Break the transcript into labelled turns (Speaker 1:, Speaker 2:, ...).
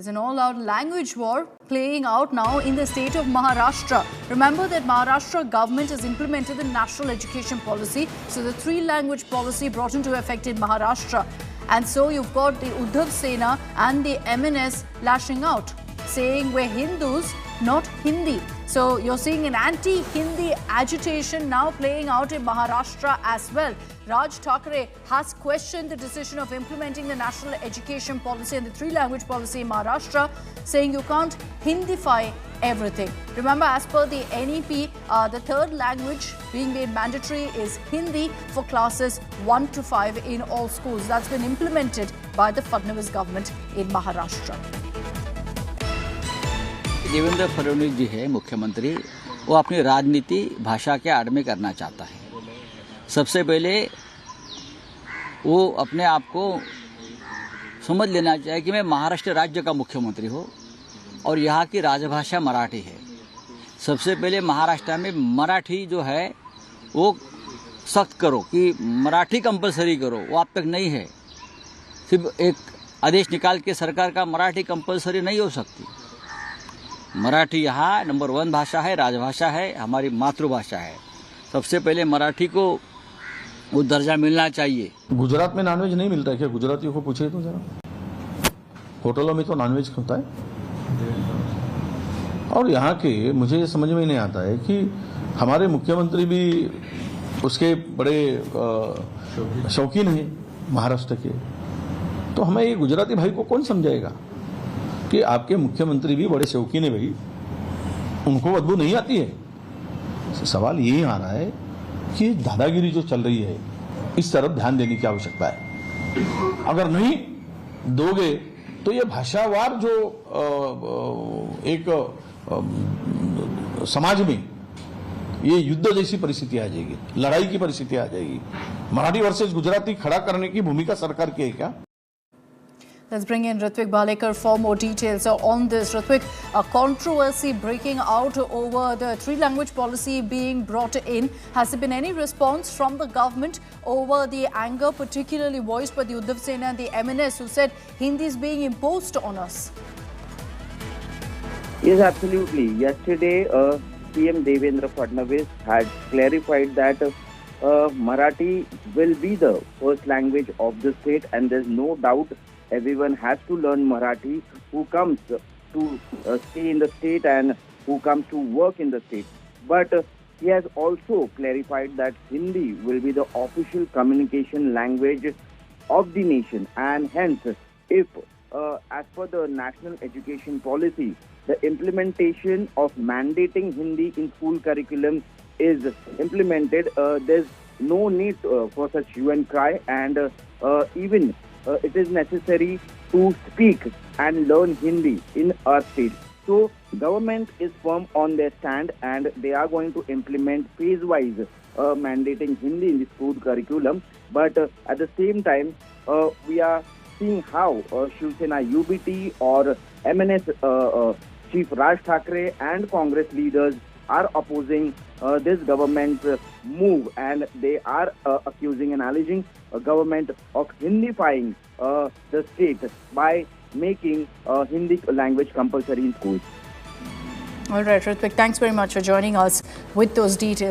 Speaker 1: There's an all-out language war playing out now in the state of Maharashtra. Remember that Maharashtra government has implemented the national education policy. So the three-language policy brought into effect in Maharashtra. And so you've got the Uddhav Sena and the MNS lashing out, saying we're Hindus, not Hindi. So you're seeing an anti-Hindi agitation now playing out in Maharashtra as well. Raj Thackeray has questioned the decision of implementing the national education policy and the three-language policy in Maharashtra, saying you can't Hindify everything. Remember, as per the NEP, the third language being made mandatory is Hindi for classes 1 to 5 in all schools. That's been implemented by the Fadnavis government in Maharashtra.
Speaker 2: Devendra Fadnavis जी है मुख्यमंत्री, वो अपनी राजनीति भाषा के आड़ में करना चाहता है। सबसे पहले वो अपने आप को समझ लेना चाहिए कि मैं महाराष्ट्र राज्य का मुख्यमंत्री हूँ और यहाँ की राजभाषा मराठी है। सबसे पहले महाराष्ट्र में मराठी जो है वो सख्त करो कि मराठी कंपलसरी करो, वो अब तक नहीं है। सिर्फ एक आदेश निकाल के सरकार का मराठी कंपलसरी नहीं हो सकती। मराठी यहाँ नंबर 1 भाषा है, राजभाषा है, हमारी मातृभाषा है। सबसे पहले मराठी को वो दर्जा मिलना चाहिए।
Speaker 3: गुजरात में नॉनवेज नहीं मिलता है क्या? गुजरातियों को पूछिए तो जरा, होटलों में तो नॉनवेज होता है। और यहाँ के मुझे समझ में नहीं आता है कि हमारे मुख्यमंत्री भी उसके बड़े शौकीन हैं महाराष्ट्र के, तो हमें ये गुजराती भाई को कौन समझाएगा कि आपके मुख्यमंत्री भी बड़े शौकीन है भाई, उनको बदबू नहीं आती है। सवाल यही आ रहा है कि दादागिरी जो चल रही है इस तरफ ध्यान देने की आवश्यकता है। अगर नहीं दोगे तो ये भाषावार जो एक समाज में ये युद्ध जैसी परिस्थिति आ जाएगी, लड़ाई की परिस्थिति आ जाएगी। मराठी वर्सेस गुजराती खड़ा करने की भूमिका सरकार की है क्या?
Speaker 1: Let's bring in Ritwik Balekar for more details on this. Ritwik, a controversy breaking out over the three-language policy being brought in. Has there been any response from the government over the anger particularly voiced by the Uddhav Sena and the MNS who said Hindi is being imposed on us?
Speaker 4: Yes, absolutely. Yesterday, PM Devendra Fadnavis had clarified that Marathi will be the first language of the state, and there's no doubt everyone has to learn Marathi who comes to stay in the state and who comes to work in the state. But he has also clarified that Hindi will be the official communication language of the nation, and hence, if as per the national education policy, the implementation of mandating Hindi in school curriculum is implemented, there's no need for such hue and cry, and even it is necessary to speak and learn Hindi in our state. So government is firm on their stand, and they are going to implement phase-wise mandating Hindi in the school curriculum. But at the same time, we are seeing how Shiv Sena UBT or MNS Chief Raj Thackeray and Congress leaders are opposing this government's move, and they are accusing and alleging a government of Hindifying the state by making Hindi language compulsory in schools.
Speaker 1: All right, Ritwik, thanks very much for joining us with those details.